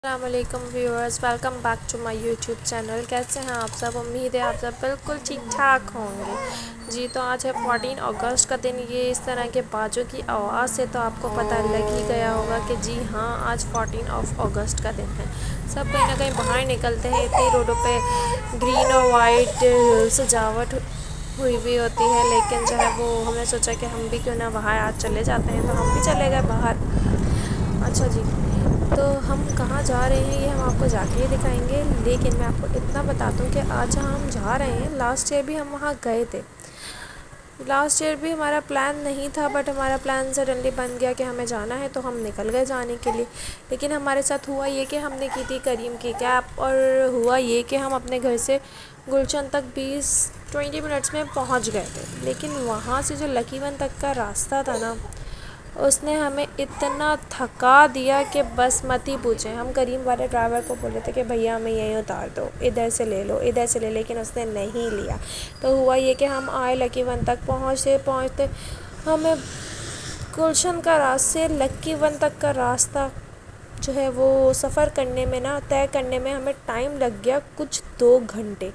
السلام علیکم viewers, welcome back to my YouTube channel. کیسے ہیں آپ سب؟ امید ہے آپ سب بالکل ٹھیک ٹھاک ہوں گے۔ جی تو آج ہے 14 اگست کا دن۔ یہ اس طرح کے باجوں کی آواز سے تو آپ کو پتہ لگ ہی گیا ہوگا کہ جی ہاں آج 14 اگست کا دن ہے۔ سب کہیں نہ کہیں باہر نکلتے ہیں، اتنی روڈوں پہ گرین اور وائٹ سجاوٹ ہوئی ہوتی ہے، لیکن جو ہے وہ ہم نے سوچا کہ ہم بھی کیوں نہ باہر آج چلے جاتے ہیں، تو ہم بھی چلے گئے باہر۔ اچھا جی، تو ہم کہاں جا رہے ہیں یہ ہم آپ کو جا کے ہی دکھائیں گے، لیکن میں آپ کو اتنا بتا دوں کہ آج جہاں ہم جا رہے ہیں لاسٹ ایئر بھی ہم وہاں گئے تھے۔ لاسٹ ایئر بھی ہمارا پلان نہیں تھا، بٹ ہمارا پلان سڈنلی بن گیا کہ ہمیں جانا ہے، تو ہم نکل گئے جانے کے لیے۔ لیکن ہمارے ساتھ ہوا یہ کہ ہم نے کی تھی کریم کی کیب، اور ہوا یہ کہ ہم اپنے گھر سے گلشن تک 20 منٹس میں پہنچ گئے تھے، لیکن وہاں سے جو لکی ون تک کا راستہ تھا نا، اس نے ہمیں اتنا تھکا دیا کہ بس مت ہی پوچھیں۔ ہم کریم والے ڈرائیور کو بولے تھے کہ بھیا ہمیں یہیں اتار دو، ادھر سے لے لو، ادھر سے لے، لیکن اس نے نہیں لیا۔ تو ہوا یہ کہ ہم آئے لکی ون تک، پہنچتے ہمیں گلشن کا راستے لکی ون تک کا راستہ جو ہے وہ سفر کرنے میں نا، طے کرنے میں ہمیں ٹائم لگ گیا کچھ 2 گھنٹے۔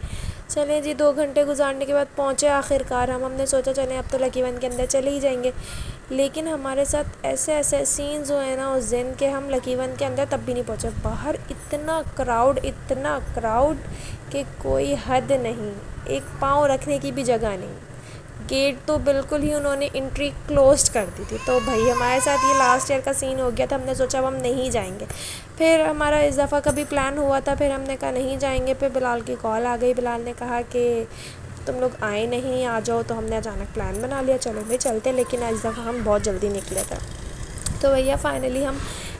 چلیں جی، 2 گھنٹے گزارنے کے بعد پہنچے آخر کار ہم نے سوچا چلیں اب تو لکی ون کے اندر چلے ہی جائیں گے، لیکن ہمارے ساتھ ایسے سینز ہوئے نا اس دن کہ ہم لکی ون کے اندر تب بھی نہیں پہنچے۔ باہر اتنا کراؤڈ کہ کوئی حد نہیں، ایک پاؤں رکھنے کی بھی جگہ نہیں۔ گیٹ تو بالکل ہی انہوں نے انٹری کلوزڈ کر دی تھی، تو بھائی ہمارے ساتھ یہ لاسٹ ایئر کا سین ہو گیا تھا۔ ہم نے سوچا اب ہم نہیں جائیں گے، پھر ہمارا اس دفعہ کا بھی پلان ہوا تھا، پھر ہم نے کہا نہیں جائیں گے۔ پھر بلال کی کال آ گئی، بلال نے کہا کہ تم لوگ آئے نہیں، آ جاؤ، تو ہم نے اچانک پلان بنا لیا چلو بھائی چلتے، لیکن اس دفعہ ہم بہت جلدی نکلے تھے۔ تو بھیا فائنلی ہم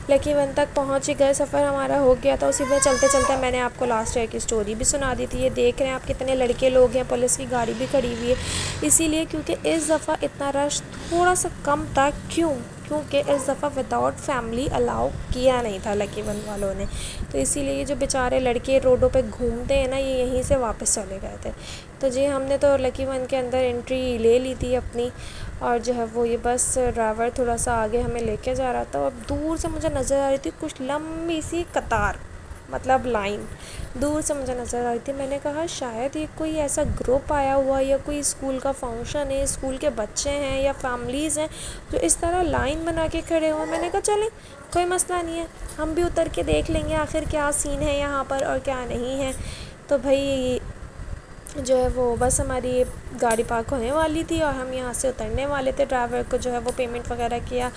لکی ون تک پہنچ ہی گئے، سفر ہمارا ہو گیا تھا۔ اسی میں چلتے چلتے میں نے آپ کو لاسٹ ایئر کی اسٹوری بھی سنا دی تھی۔ یہ دیکھ رہے ہیں آپ کتنے لڑکے لوگ ہیں، پولیس کی گاڑی بھی کھڑی ہوئی ہے، اسی لیے کیونکہ اس دفعہ اتنا رش تھوڑا سا کم تھا۔ کیونکہ اس دفعہ وداؤٹ فیملی الاؤ کیا نہیں تھا لکی ون والوں نے، تو اسی لیے یہ جو بیچارے لڑکے روڈوں پہ گھومتے ہیں نا، یہ یہیں سے واپس چلے گئے تھے۔ تو جی ہم نے تو لکی ون کے اندر انٹری لے لی تھی اپنی، اور جو ہے وہ یہ بس ڈرائیور تھوڑا سا آگے ہمیں لے کے جا رہا تھا، اور دور سے مجھے نظر آ رہی تھی کچھ لمبی سی قطار، مطلب لائن دور سے مجھے نظر آ رہی تھی۔ میں نے کہا شاید یہ کوئی ایسا گروپ آیا ہوا ہے یا کوئی اسکول کا فنکشن ہے، اسکول کے بچے ہیں یا فیملیز ہیں جو اس طرح لائن بنا کے کھڑے ہوئے۔ میں نے کہا چلیں کوئی مسئلہ نہیں ہے، ہم بھی اتر کے دیکھ لیں گے آخر کیا سین ہے یہاں پر اور کیا نہیں ہے۔ تو بھائی جو ہے وہ بس ہماری گاڑی پارک ہونے والی تھی اور ہم یہاں سے اترنے والے تھے، ڈرائیور کو جو ہے وہ پیمنٹ وغیرہ کیا،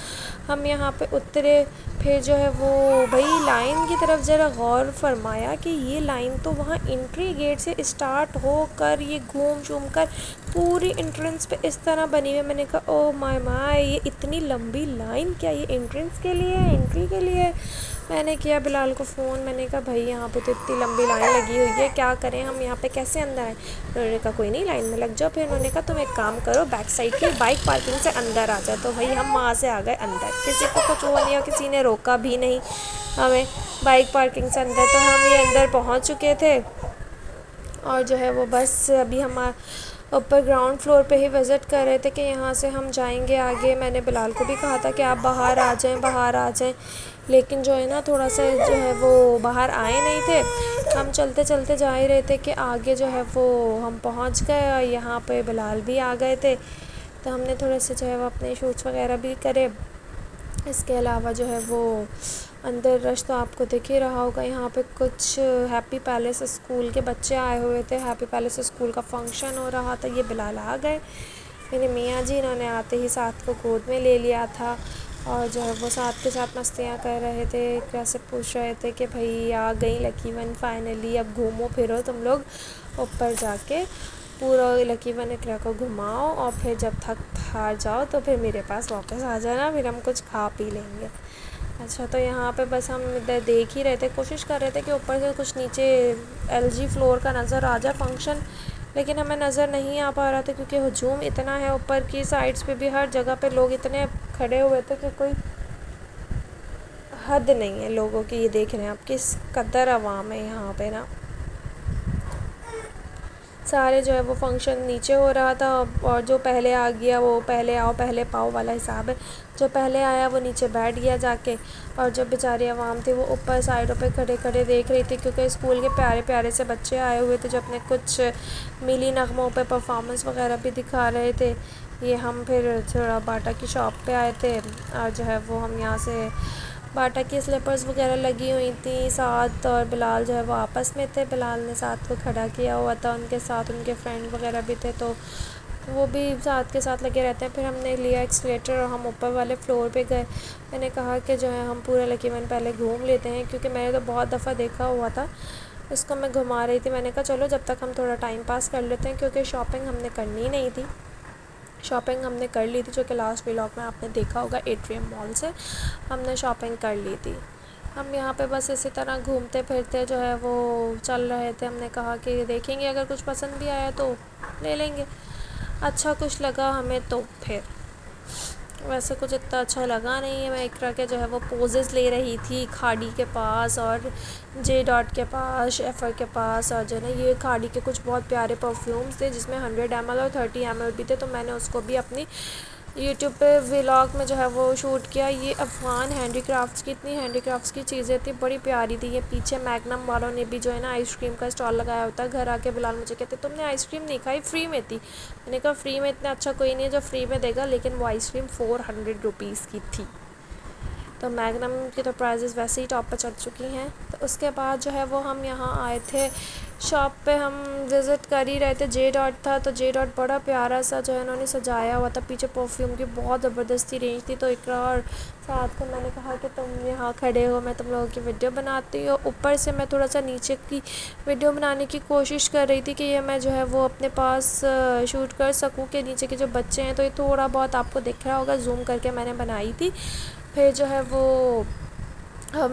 ہم یہاں پہ اترے۔ پھر جو ہے وہ بھائی لائن کی طرف ذرا غور فرمایا کہ یہ لائن تو وہاں انٹری گیٹ سے اسٹارٹ ہو کر یہ گھوم شوم کر پوری انٹرنس پہ اس طرح بنی ہوئی ہے۔ میں نے کہا او مائی یہ اتنی لمبی لائن، کیا یہ انٹرنس کے لیے ہے، انٹری کے لیے ہے؟ میں نے کیا بلال کو فون، میں نے کہا بھائی یہاں پہ تو اتنی لمبی لائن لگی ہوئی ہے، کیا کریں ہم یہاں پہ کیسے اندر آئیں؟ انہوں نے کہا کوئی نہیں لائن میں لگ جاؤ۔ پھر انہوں نے کہا تم ایک کام کرو، بیک سائڈ کی بائک پارکنگ سے اندر آ جاؤ۔ تو بھائی ہم وہاں سے آ گئے اندر، کسی کو کچھ ہوا نہیں اور کسی نے روکا بھی نہیں ہمیں بائک پارکنگ سے اندر۔ تو ہم یہ اندر پہنچ چکے تھے، اور جو ہے وہ بس ابھی ہم اوپر گراؤنڈ فلور پہ ہی وزٹ کر رہے تھے کہ یہاں سے ہم جائیں گے آگے۔ میں نے بلال کو بھی کہا تھا کہ آپ باہر آ جائیں، لیکن جو ہے نا تھوڑا سا جو ہے وہ باہر آئے نہیں تھے۔ ہم چلتے چلتے جا ہی رہے تھے کہ آگے جو ہے وہ ہم پہنچ گئے، اور یہاں پہ بلال بھی آ گئے تھے، تو ہم نے تھوڑے سے جو ہے وہ اپنے شوٹس وغیرہ بھی کرے۔ اس کے علاوہ جو ہے وہ اندر رش تو آپ کو دکھ ہی رہا ہوگا۔ یہاں پہ کچھ ہیپی پیلس اسکول کے بچے آئے ہوئے تھے، ہیپی پیلس اسکول کا فنکشن ہو رہا تھا۔ یہ بلال آ گئے، میرے میاں جی، انہوں نے آتے ہی ساتھ کو گود میں لے لیا تھا، اور جو ہے وہ ساتھ کے ساتھ مستیاں کر رہے تھے، کیسے پوچھ رہے تھے کہ بھائی آ گئی لکی ون فائنلی، اب گھومو پھرو تم لوگ اوپر جا کے، پورا لکی ون ایریا کو گھماؤ، اور پھر جب تھک ہار جاؤ تو پھر میرے پاس واپس آ جانا، پھر ہم کچھ کھا پی لیں گے۔ اچھا، تو یہاں پہ بس ہم ادھر دیکھ ہی رہے تھے، کوشش کر رہے تھے کہ اوپر سے کچھ نیچے LG فلور کا نظر آ جائے فنکشن، لیکن ہمیں نظر نہیں آ پا رہا تھا کیونکہ ہجوم اتنا ہے، اوپر کی سائڈس پہ بھی ہر جگہ پہ لوگ اتنے کھڑے ہوئے تھے کہ کوئی حد نہیں ہے لوگوں کی۔ یہ دیکھ رہے ہیں آپ کس قدر عوام ہے یہاں پہ نا۔ سارے جو ہے وہ فنکشن نیچے ہو رہا تھا، اور جو پہلے آ گیا وہ پہلے آؤ پہلے پاؤ والا حساب ہے، جو پہلے آیا وہ نیچے بیٹھ گیا جا کے، اور جو بیچاری عوام تھی وہ اوپر سائڈوں پہ کھڑے کھڑے دیکھ رہی تھی، کیونکہ اسکول کے پیارے پیارے سے بچے آئے ہوئے تھے جو اپنے کچھ ملی نغموں پہ پرفارمنس وغیرہ بھی دکھا رہے تھے۔ یہ ہم پھر تھوڑا باٹا کی شاپ پہ آئے تھے، اور جو ہے وہ ہم یہاں سے باٹا کی سلیپرز وغیرہ لگی ہوئی تھیں ساتھ، اور بلال جو ہے وہ آپس میں تھے، بلال نے ساتھ کو کھڑا کیا ہوا تھا، ان کے ساتھ ان کے فرینڈ وغیرہ بھی تھے تو وہ بھی ساتھ کے ساتھ لگے رہتے ہیں۔ پھر ہم نے لیا ایکسلیٹر اور ہم اوپر والے فلور پہ گئے۔ میں نے کہا کہ جو ہے ہم پورا لکی ون پہلے گھوم لیتے ہیں، کیونکہ میں نے تو بہت دفعہ دیکھا ہوا تھا، اس کو میں گھما رہی تھی۔ میں نے کہا چلو جب تک ہم تھوڑا ٹائم پاس کر لیتے ہیں، کیونکہ شاپنگ ہم نے کرنی ہی نہیں تھی۔ شاپنگ ہم نے کر لی تھی، جو کہ لاسٹ ولاگ میں آپ نے دیکھا ہوگا، ایٹریم مال سے ہم نے شاپنگ کر لی تھی۔ ہم یہاں پہ بس اسی طرح گھومتے پھرتے جو ہے وہ چل رہے تھے۔ ہم نے کہا کہ دیکھیں گے اگر کچھ پسند بھی آیا تو لے لیں گے، اچھا کچھ لگا ہمیں تو پھر، ویسے کچھ اتنا اچھا لگا نہیں ہے۔ میں اقرا کے جو ہے وہ پوزز لے رہی تھی کھاڑی کے پاس اور جے ڈاٹ کے پاس، شیفر کے پاس، اور جو ہے نا یہ کھاڑی کے کچھ بہت پیارے پرفیومز تھے جس میں 100 ml اور 30 ml بھی تھے، تو میں نے اس کو بھی اپنی یوٹیوب پہ ولاگ میں جو ہے وہ شوٹ کیا۔ یہ افغان ہینڈی کرافٹس کی، اتنی ہینڈی کرافٹس کی چیزیں تھیں، بڑی پیاری تھی۔ یہ پیچھے میگنم والوں نے بھی جو ہے نا آئس کریم کا اسٹال لگایا ہوتا ہے، گھر آ کے بلال مجھے کہتے تم نے آئس کریم نہیں کھائی، فری میں تھی۔ میں نے کہا فری میں اتنا اچھا کوئی نہیں ہے جو فری میں دے گا، لیکن وہ آئس کریم 400 روپیز کی تھی، تو میگنم کی تو پرائزز ویسے ہی ٹاپ پہ چڑھ چکی ہیں۔ تو اس کے بعد جو ہے وہ ہم یہاں آئے تھے شاپ پہ، ہم وزٹ کر ہی رہے تھے۔ جے ڈاٹ تھا تو جے ڈاٹ بڑا پیارا سا جو ہے انہوں نے سجایا ہوا تھا، پیچھے پرفیوم کی بہت زبردستی رینج تھی، تو اقرا اور ساتھ کو میں نے کہا کہ تم یہاں کھڑے ہو، میں تم لوگوں کی ویڈیو بناتی ہوں۔ اوپر سے میں تھوڑا سا نیچے کی ویڈیو بنانے کی کوشش کر رہی تھی کہ یہ میں جو ہے وہ اپنے پاس شوٹ کر سکوں کہ نیچے کے جو بچے ہیں، تو یہ تھوڑا بہت آپ کو دکھ رہا ہوگا، زوم کر کے میں نے بنائی تھی۔ پھر جو ہے وہ ہم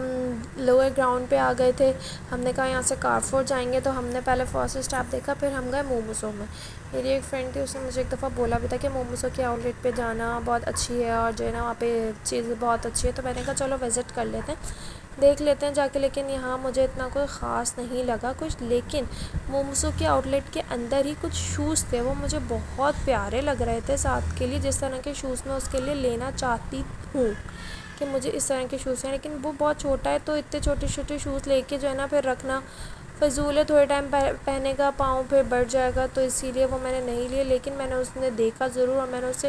لوور گراؤنڈ پہ آ گئے تھے، ہم نے کہا یہاں سے کارفور جائیں گے، تو ہم نے پہلے فرسٹ اسٹاپ دیکھا، پھر ہم گئے موموسوں میں۔ میری ایک فرینڈ تھی، اس نے مجھے ایک دفعہ بولا بھی تھا کہ موموسوں کے آؤٹ لیٹ پہ جانا بہت اچھی ہے، اور جو ہے نا وہاں پہ چیزیں بہت اچھی ہے، تو میں نے کہا چلو وزٹ کر لیتے ہیں، دیکھ لیتے ہیں جا کے۔ لیکن یہاں مجھے اتنا کوئی خاص نہیں لگا کچھ، لیکن موموسوں کے آؤٹ لیٹ کے اندر ہی کچھ شوز تھے، وہ مجھے بہت پیارے لگ رہے تھے ساتھ کے لیے، جس طرح کے شوز میں اس کے لیے لینا چاہتی ہوں کہ مجھے اس طرح کے شوز ہیں، لیکن وہ بہت چھوٹا ہے، تو اتنے چھوٹے چھوٹے شوز لے کے جو ہے نا پھر رکھنا فضول ہے، تھوڑے ٹائم پہنے گا پاؤں پھر بڑھ جائے گا، تو اسی لیے وہ میں نے نہیں لیے۔ لیکن میں نے اس نے دیکھا ضرور، اور میں نے اس سے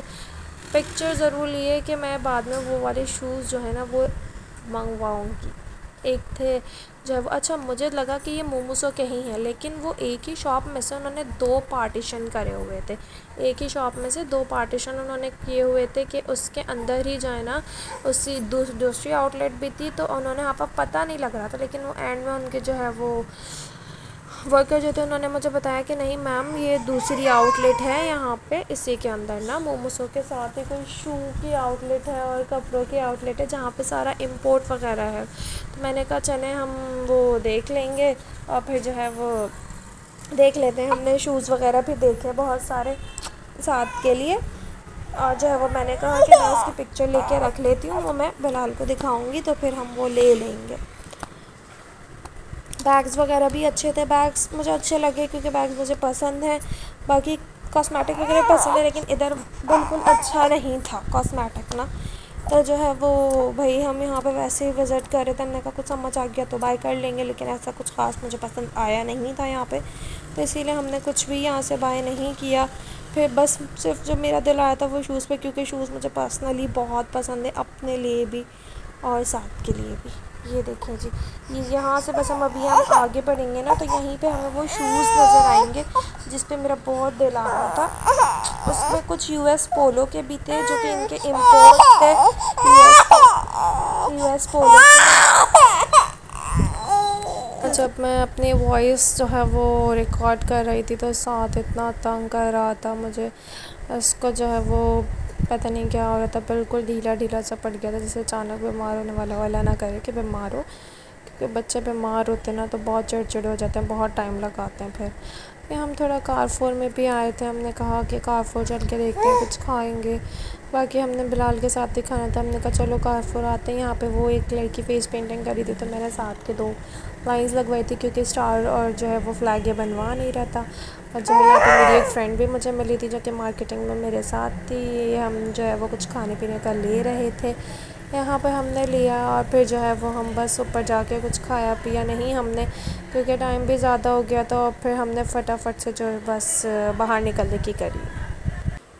پکچر ضرور لیے کہ میں بعد میں وہ والے شوز جو ہے نا وہ منگواؤں گی۔ ایک تھے جو ہے وہ، اچھا مجھے لگا کہ یہ موموسوں کے ہی ہیں، لیکن وہ ایک ہی شاپ میں سے انہوں نے 2 پارٹیشن کرے ہوئے تھے، ایک ہی شاپ میں سے 2 پارٹیشن انہوں نے کیے ہوئے تھے کہ اس کے اندر ہی جو ہے نا اسی دوسری آؤٹ لیٹ بھی تھی، تو انہوں نے آپ پتہ نہیں لگ رہا تھا، لیکن وہ اینڈ میں ان کے جو ہے وہ ورکر جو تھے انہوں نے مجھے بتایا کہ نہیں میم یہ دوسری آؤٹ لیٹ ہے یہاں پہ، اسی کے اندر نا موموسوں کے ساتھ ہی کوئی شو کی آؤٹ لیٹ ہے اور کپڑوں کی آؤٹ لیٹ ہے جہاں پہ سارا امپورٹ وغیرہ ہے۔ تو میں نے کہا چلیں ہم وہ دیکھ لیں گے، اور پھر جو ہے وہ دیکھ لیتے ہیں۔ ہم نے شوز وغیرہ بھی دیکھے بہت سارے ساتھ کے لیے، اور جو ہے وہ میں نے کہا کہ میں اس کی پکچر لے کے رکھ لیتی ہوں، وہ میں بلال کو دکھاؤں گی تو پھر ہم وہ لے لیں گے۔ بیگز وغیرہ بھی اچھے تھے، بیگز مجھے اچھے لگے کیونکہ بیگز مجھے پسند ہیں، باقی کاسمیٹک وغیرہ پسند ہے، لیکن ادھر بالکل اچھا نہیں تھا کاسمیٹک نا، تو جو ہے وہ بھائی ہم یہاں پہ ویسے ہی وزٹ کر رہے تھے، ہم نے کہا کچھ سمجھ آ گیا تو بائی کر لیں گے، لیکن ایسا کچھ خاص مجھے پسند آیا نہیں تھا یہاں پہ، تو اسی لیے ہم نے کچھ بھی یہاں سے بائی نہیں کیا۔ پھر بس صرف جو میرا دل آیا تھا وہ شوز پہ، کیونکہ شوز مجھے پرسنلی بہت پسند ہے، اپنے لیے بھی اور ساتھ کے لیے بھی۔ یہ دیکھیں جی، یہاں سے بس ہم ابھی ہم آگے بڑھیں گے نا تو یہیں پہ ہمیں وہ شوز نظر آئیں گے جس پہ میرا بہت دل آ رہا تھا۔ اس میں کچھ یو ایس پولو کے بھی تھے جو کہ ان کے امپورٹ تھے، یو ایس پولو کے۔ جب میں اپنی وائس جو ہے وہ ریکارڈ کر رہی تھی تو ساتھ اتنا تنگ کر رہا تھا مجھے، اس کو جو ہے وہ پتہ نہیں کیا ہو رہا تھا، بالکل ڈھیلا ڈھیلا سا پڑ گیا تھا، جیسے اچانک بیمار ہونے والا نہ کرے کہ بیمار ہو، کہ بچے بیمار ہوتے ہیں نا تو بہت چڑچڑے ہو جاتے ہیں، بہت ٹائم لگاتے ہیں پھر۔ ہم تھوڑا کارفور میں بھی آئے تھے، ہم نے کہا کہ کارفور چل کے دیکھتے ہیں، کچھ کھائیں گے۔ باقی ہم نے بلال کے ساتھ ہی کھانا تھا، ہم نے کہا چلو کارفور آتے ہیں۔ یہاں پہ وہ ایک لڑکی فیس پینٹنگ کری تھی تو میں نے ساتھ کے 2 لائنز لگوائی تھی، کیونکہ اسٹار اور جو ہے وہ فلیگ یہ بنوا نہیں رہا تھا۔ اور جو ہے یہاں پہ میری ایک فرینڈ بھی مجھے ملی تھی جو کہ مارکیٹنگ میں میرے ساتھ تھی، ہم جو ہے وہ کچھ کھانے پینے کا لے رہے تھے۔ یہاں پہ ہم نے لیا اور پھر جو ہے وہ ہم بس اوپر جا کے کچھ کھایا پیا نہیں ہم نے، کیونکہ ٹائم بھی زیادہ ہو گیا تھا، اور پھر ہم نے فٹافٹ سے جو ہے بس باہر نکلنے کی کری۔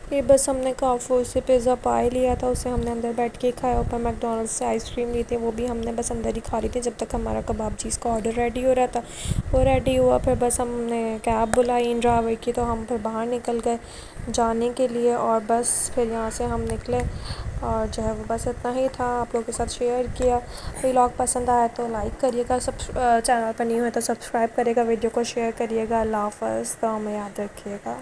پھر بس ہم نے کارفور سے پیزا پائے لیا تھا، اسے ہم نے اندر بیٹھ کے کھایا۔ اوپر میک ڈونلڈ سے آئس کریم لی تھی، وہ بھی ہم نے بس اندر ہی کھا لی تھی جب تک ہمارا کباب چیز کا آرڈر ریڈی ہو رہا تھا۔ وہ ریڈی ہوا پھر بس ہم نے کیب بلائی ان ڈرائیور کی، تو ہم پھر باہر نکل گئے جانے کے لیے، اور بس پھر یہاں سے ہم نکلے، اور جو ہے وہ بس اتنا ہی تھا، آپ لوگوں کے ساتھ شیئر کیا۔ ولاگ پسند آیا تو لائک کریے گا، چینل پر نہیں ہوئے تو سبسکرائب کریے گا، ویڈیو کو شیئر کریے گا۔ اللہ حافظ، تو ہمیں یاد رکھیے گا۔